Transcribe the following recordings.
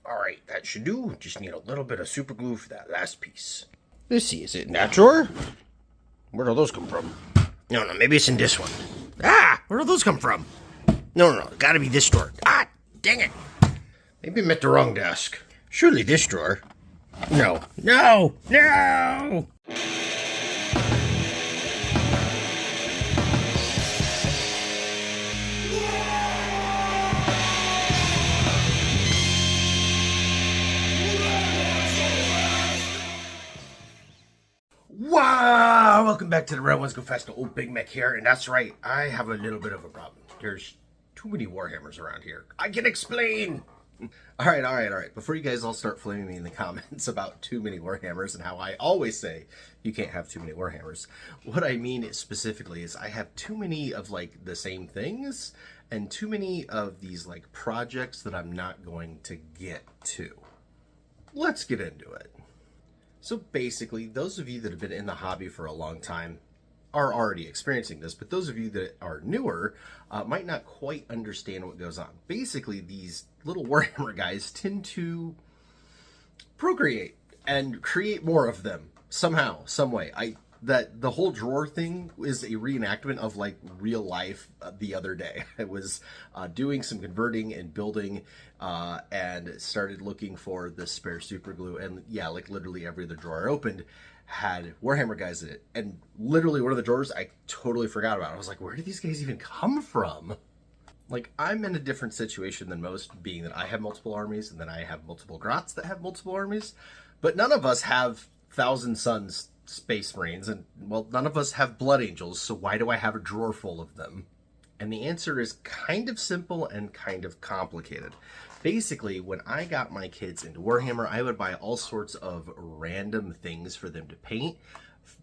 Alright, that should do. Just need a little bit of super glue for that last piece. Let's see, is it in that drawer? Where do those come from? No, maybe it's in this one. Ah, where do those come from? No, gotta be this drawer. Ah, dang it. Maybe I'm at the wrong desk. Surely this drawer. No. Wow! Welcome back to the Red Ones Go Fast. Old Big Mek here, and that's right, I have a little bit of a problem. There's too many Warhammers around here. I can explain! Alright. Before you guys all start flaming me in the comments about too many Warhammers and how I always say you can't have too many Warhammers, what I mean specifically is I have too many of like the same things and too many of these like projects that I'm not going to get to. Let's get into it. So basically, those of you that have been in the hobby for a long time are already experiencing this, but those of you that are newer might not quite understand what goes on. Basically, these little Warhammer guys tend to procreate and create more of them somehow, some way. That the whole drawer thing is a reenactment of like real life the other day. I was doing some converting and building and started looking for the spare super glue, and yeah, like literally every other drawer I opened had Warhammer guys in it, and literally one of the drawers I totally forgot about. I was like, where did these guys even come from? Like, I'm in a different situation than most, being that I have multiple armies and then I have multiple grots that have multiple armies, but none of us have Thousand Suns Space Marines, and well, none of us have Blood Angels, so why do I have a drawer full of them? And the answer is kind of simple and kind of complicated. Basically, when I got my kids into Warhammer, I would buy all sorts of random things for them to paint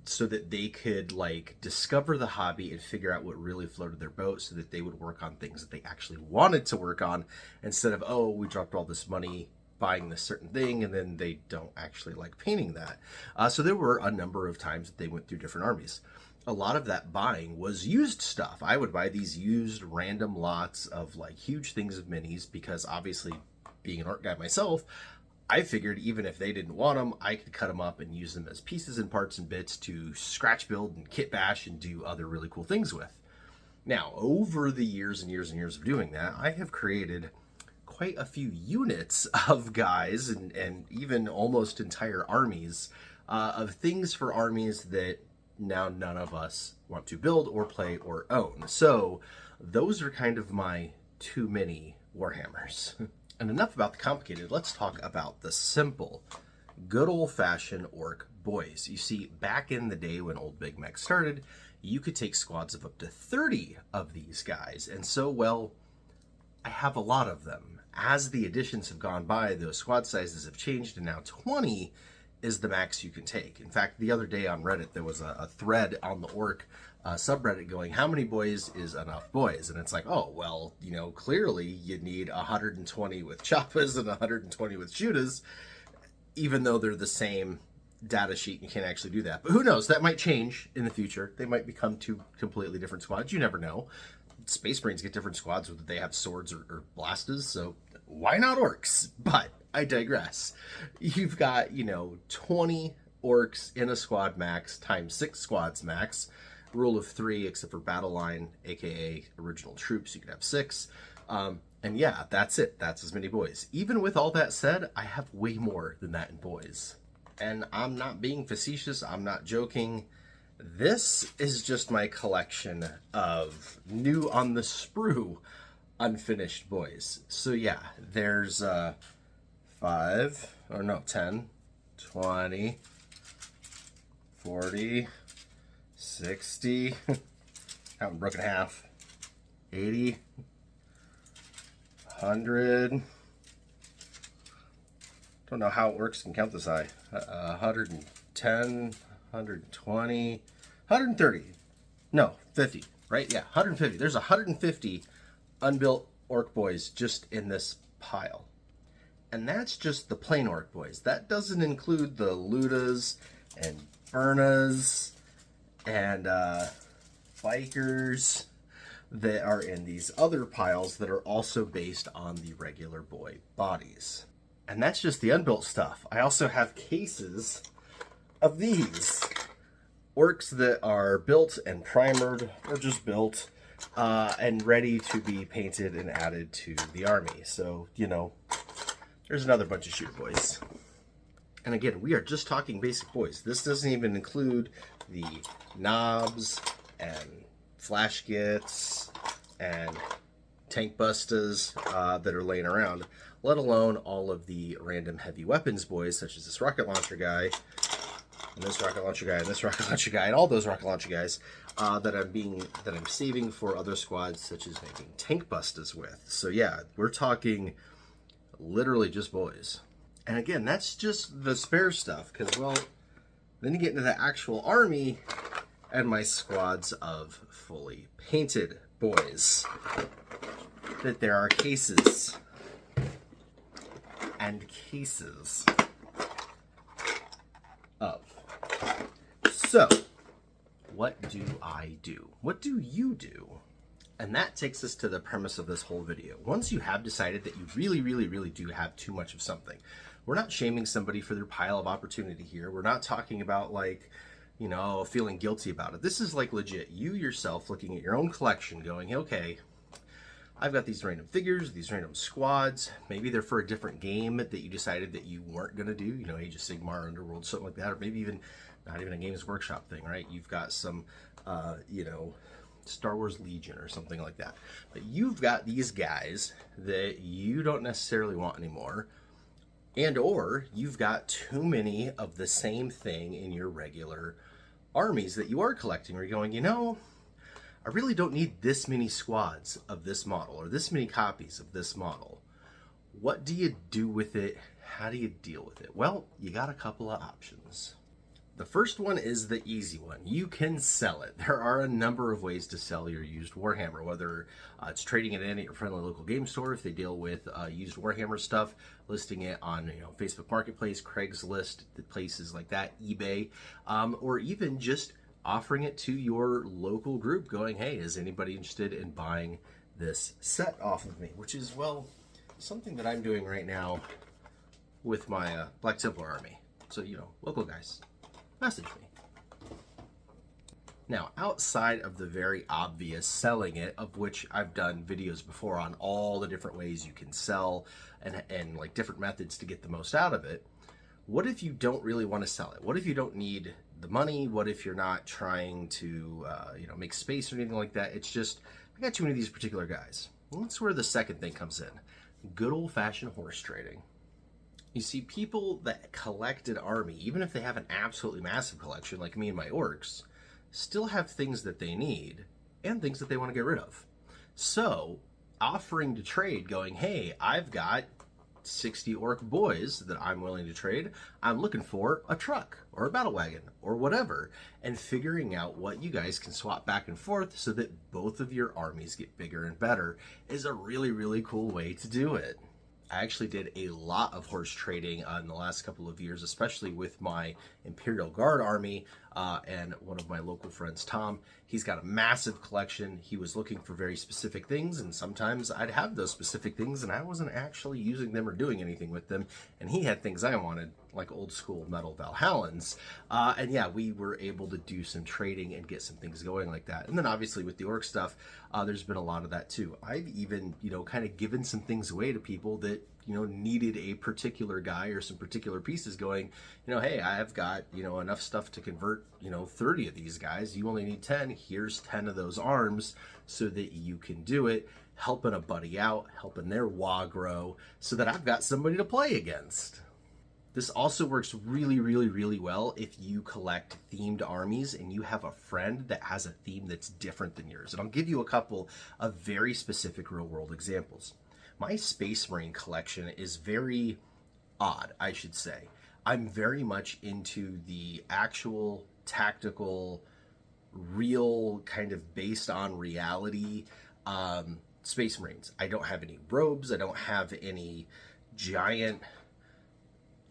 so that they could like discover the hobby and figure out what really floated their boat, so that they would work on things that they actually wanted to work on, instead of, oh, we dropped all this money buying this certain thing and then they don't actually like painting that. So there were a number of times that they went through different armies. A lot of that buying was used stuff. I would buy these used random lots of like huge things of minis, because obviously being an art guy myself, I figured even if they didn't want them, I could cut them up and use them as pieces and parts and bits to scratch build and kit bash and do other really cool things with. Now, over the years and years and years of doing that, I have created quite a few units of guys and even almost entire armies of things for armies that now none of us want to build or play or own. So those are kind of my too many Warhammers. And enough about the complicated, let's talk about the simple, good old-fashioned orc boys. You see, back in the day when old Big Mek started, you could take squads of up to 30 of these guys, and so, well, I have a lot of them. As the editions have gone by, those squad sizes have changed, and now 20 is the max you can take. In fact, the other day on Reddit, there was a thread on the orc subreddit going, how many boys is enough boys? And it's like, oh, well, you know, clearly you need 120 with choppas and 120 with shootas, even though they're the same data sheet, you can't actually do that. But who knows? That might change in the future. They might become two completely different squads. You never know. Space Marines get different squads whether they have swords or blasters, so why not orcs? But I digress. You've got, 20 orcs in a squad max times 6 squads max. Rule of 3, except for battle line, aka original troops, you can have 6. And yeah, that's it. That's as many boys. Even with all that said, I have way more than that in boys. And I'm not being facetious. I'm not joking. This is just my collection of new on the sprue unfinished boys. So yeah, there's 10, 20, 40, 60, haven't broken half, 80, 100, don't know how it works, can count this high, 110, 120, 130, no, 50, right? Yeah, 150. There's 150 unbuilt orc boys just in this pile. And that's just the plain orc boys. That doesn't include the ludas and burnas and bikers that are in these other piles that are also based on the regular boy bodies. And that's just the unbuilt stuff. I also have cases of these orcs that are built and primered, or just built, and ready to be painted and added to the army. So, you know, there's another bunch of shooter boys. And again, we are just talking basic boys. This doesn't even include the knobs and flash gits and tank bustas that are laying around, let alone all of the random heavy weapons boys, such as this rocket launcher guy, and this rocket launcher guy, and this rocket launcher guy, and all those rocket launcher guys that I'm saving for other squads, such as making tank bustas with. So yeah, we're talking literally just boys. And again, that's just the spare stuff, because, well, then you get into the actual army and my squads of fully painted boys that there are cases and cases of. So, what do I do? What do you do? And that takes us to the premise of this whole video. Once you have decided that you really, really, really do have too much of something, we're not shaming somebody for their pile of opportunity here. We're not talking about, like, you know, feeling guilty about it. This is like legit you yourself looking at your own collection going, okay, I've got these random figures, these random squads. Maybe they're for a different game that you decided that you weren't going to do, you know, Age of Sigmar, Underworld, something like that, or maybe even not even a Games Workshop thing, right? You've got some, you know, Star Wars Legion or something like that. But you've got these guys that you don't necessarily want anymore, and or you've got too many of the same thing in your regular armies that you are collecting, where you're going, you know, I really don't need this many squads of this model or this many copies of this model. What do you do with it? How do you deal with it? Well, you got a couple of options. The first one is the easy one. You can sell it. There are a number of ways to sell your used Warhammer, whether it's trading it in at your friendly local game store, if they deal with used Warhammer stuff, listing it on, you know, Facebook Marketplace, Craigslist, places like that, eBay, or even just offering it to your local group going, hey, is anybody interested in buying this set off of me? Which is, well, something that I'm doing right now with my Black Templar army. So, you know, local guys, message me. Now, outside of the very obvious selling it, of which I've done videos before on all the different ways you can sell and like different methods to get the most out of it, what if you don't really want to sell it? What if you don't need the money? What if you're not trying to, you know, make space or anything like that? It's just, I got too many of these particular guys. Well, that's where the second thing comes in. Good old-fashioned horse trading. You see, people that collect an army, even if they have an absolutely massive collection, like me and my orcs, still have things that they need and things that they want to get rid of. So, offering to trade, going, hey, I've got 60 orc boys that I'm willing to trade. I'm looking for a truck or a battle wagon or whatever, and figuring out what you guys can swap back and forth so that both of your armies get bigger and better is a really, really cool way to do it. I actually did a lot of horse trading in the last couple of years, especially with my Imperial Guard army and one of my local friends, Tom. He's got a massive collection. He was looking for very specific things, and sometimes I'd have those specific things and I wasn't actually using them or doing anything with them, and he had things I wanted, like old school metal Valhallans. And yeah, we were able to do some trading and get some things going like that. And then obviously with the orc stuff, there's been a lot of that too. I've even, you know, kind of given some things away to people that, you know, needed a particular guy or some particular pieces, going, you know, hey, I've got, you know, enough stuff to convert, you know, 30 of these guys. You only need 10. Here's 10 of those arms so that you can do it, helping a buddy out, helping their WA grow so that I've got somebody to play against. This also works really, really, really well if you collect themed armies and you have a friend that has a theme that's different than yours. And I'll give you a couple of very specific real-world examples. My Space Marine collection is very odd, I should say. I'm very much into the actual tactical, real, kind of based on reality Space Marines. I don't have any robes. I don't have any giant,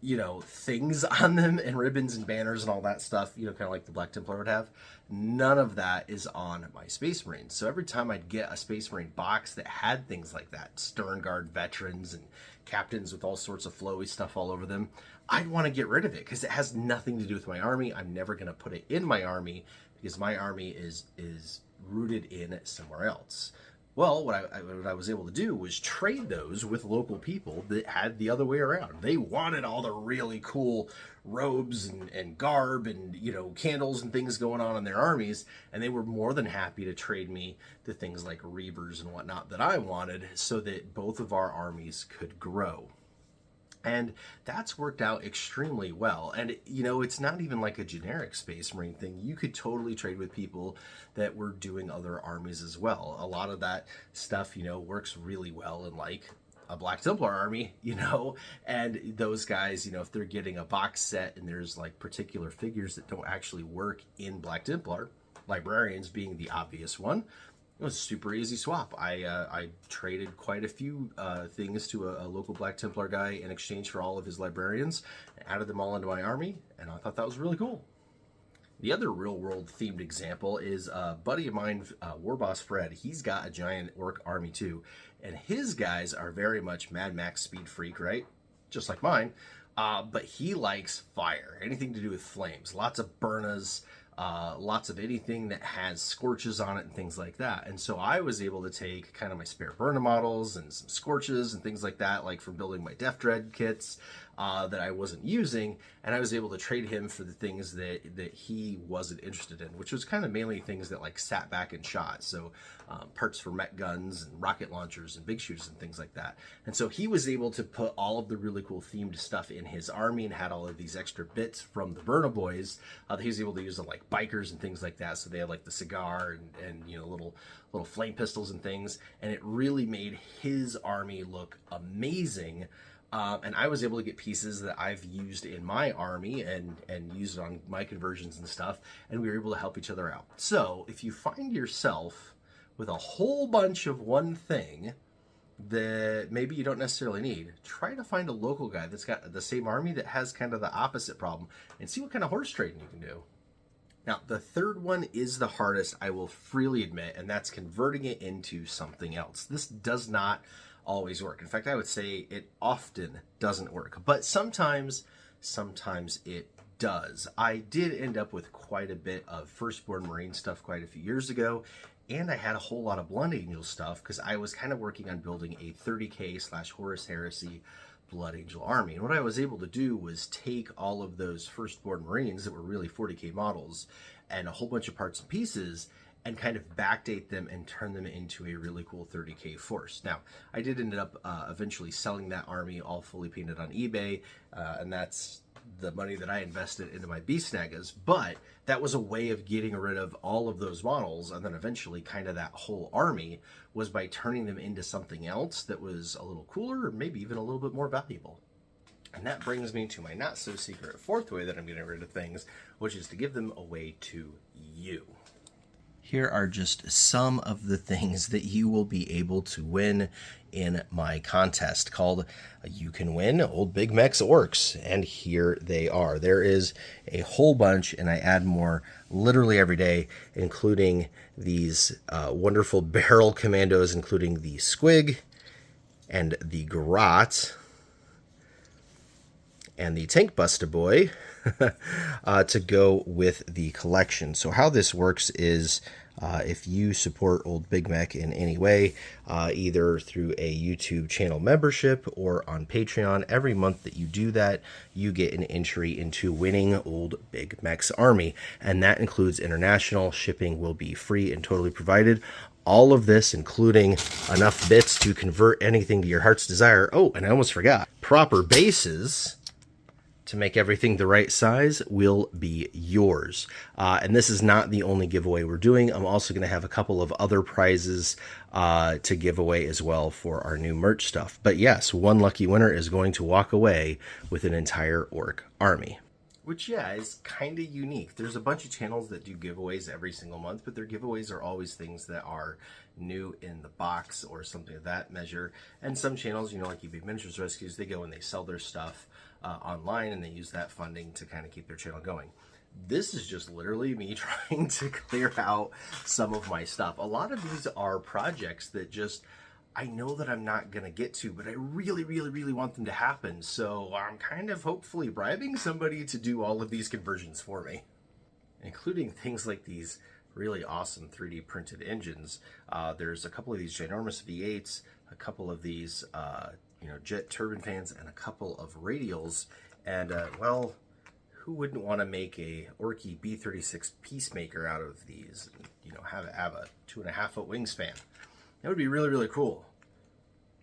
you know, things on them and ribbons and banners and all that stuff, you know, kind of like the Black Templar would have. None of that is on my Space Marines. So every time I'd get a Space Marine box that had things like that, Stern Guard veterans and captains with all sorts of flowy stuff all over them. I'd want to get rid of it because it has nothing to do with my army. I'm never going to put it in my army because my army is rooted in somewhere else. Well, what I was able to do was trade those with local people that had the other way around. They wanted all the really cool robes and garb and, you know, candles and things going on in their armies, and they were more than happy to trade me the things like reavers and whatnot that I wanted so that both of our armies could grow. And that's worked out extremely well. And, you know, it's not even like a generic Space Marine thing. You could totally trade with people that were doing other armies as well. A lot of that stuff, you know, works really well in like a Black Templar army, you know, and those guys, you know, if they're getting a box set and there's like particular figures that don't actually work in Black Templar, librarians being the obvious one, it was a super easy swap. I traded quite a few things to a local Black Templar guy in exchange for all of his librarians, added them all into my army, and I thought that was really cool. The other real-world themed example is a buddy of mine, War Boss Fred. He's got a giant orc army too, and his guys are very much Mad Max speed freak, right? Just like mine, but he likes fire, anything to do with flames, lots of burnas, lots of anything that has scorches on it and things like that. And so I was able to take kind of my spare burner models and some scorches and things like that, like from building my Death Dread kits that I wasn't using, and I was able to trade him for the things that he wasn't interested in, which was kind of mainly things that like sat back and shot. So parts for mech guns and rocket launchers and big shooters and things like that. And so he was able to put all of the really cool themed stuff in his army and had all of these extra bits from the Burna Boys that he was able to use on like bikers and things like that. So they had like the cigar and you know, little flame pistols and things, and it really made his army look amazing. And I was able to get pieces that I've used in my army and used on my conversions and stuff, and we were able to help each other out. So if you find yourself with a whole bunch of one thing that maybe you don't necessarily need, try to find a local guy that's got the same army that has kind of the opposite problem and see what kind of horse trading you can do. Now, the third one is the hardest, I will freely admit, and that's converting it into something else. This does not always work. In fact, I would say it often doesn't work, but sometimes it does. I did end up with quite a bit of Firstborn Marine stuff quite a few years ago, and I had a whole lot of Blood Angel stuff because I was kind of working on building a 30k / Horus Heresy Blood Angel army. And what I was able to do was take all of those Firstborn Marines that were really 40k models and a whole bunch of parts and pieces and kind of backdate them and turn them into a really cool 30k force. Now, I did end up eventually selling that army all fully painted on eBay, and that's the money that I invested into my Beast Snagas, but that was a way of getting rid of all of those models, and then eventually kind of that whole army was by turning them into something else that was a little cooler or maybe even a little bit more valuable. And that brings me to my not so secret fourth way that I'm getting rid of things, which is to give them away to you. Here are just some of the things that you will be able to win in my contest called You Can Win Old Big Mek's Orcs. And here they are. There is a whole bunch, and I add more literally every day, including these wonderful barrel commandos, including the Squig and the Garrote and the Tank Buster Boy to go with the collection. So how this works is if you support Old Big Mek in any way, either through a YouTube channel membership or on Patreon, every month that you do that, you get an entry into winning Old Big Mek's army. And that includes international. Shipping will be free and totally provided. All of this, including enough bits to convert anything to your heart's desire. Oh, and I almost forgot. Proper bases to make everything the right size will be yours. And this is not the only giveaway we're doing. I'm also going to have a couple of other prizes to give away as well for our new merch stuff. But yes, one lucky winner is going to walk away with an entire orc army. Which, yeah, is kind of unique. There's a bunch of channels that do giveaways every single month, but their giveaways are always things that are new in the box or something of that measure. And some channels, you know, like eBay Miniatures Rescues, they go and they sell their stuff online, and they use that funding to kind of keep their channel going. This is just literally me trying to clear out some of my stuff. A lot of these are projects that just I know that I'm not going to get to, but I really, really, really want them to happen. So I'm kind of hopefully bribing somebody to do all of these conversions for me, including things like these really awesome 3D printed engines. There's a couple of these ginormous V8s, a couple of these jet turbine fans, and a couple of radials. And well, who wouldn't want to make a Orky B-36 Peacemaker out of these? And, have a 2.5-foot wingspan. That would be really, really cool.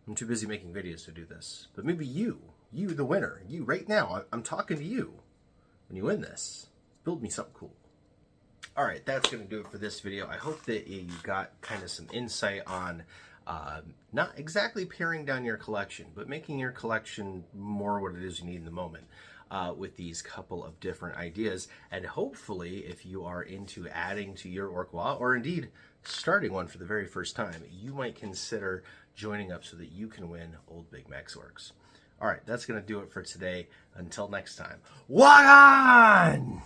I'm too busy making videos to do this. But maybe you, the winner, you right now, I'm talking to you. When you win this, build me something cool. All right, that's going to do it for this video. I hope that you got kind of some insight on not exactly paring down your collection, but making your collection more what it is you need in the moment with these couple of different ideas. And hopefully, if you are into adding to your orc wall, or indeed starting one for the very first time, you might consider joining up so that you can win old Big Mek's orcs. All right, that's going to do it for today. Until next time, walk on!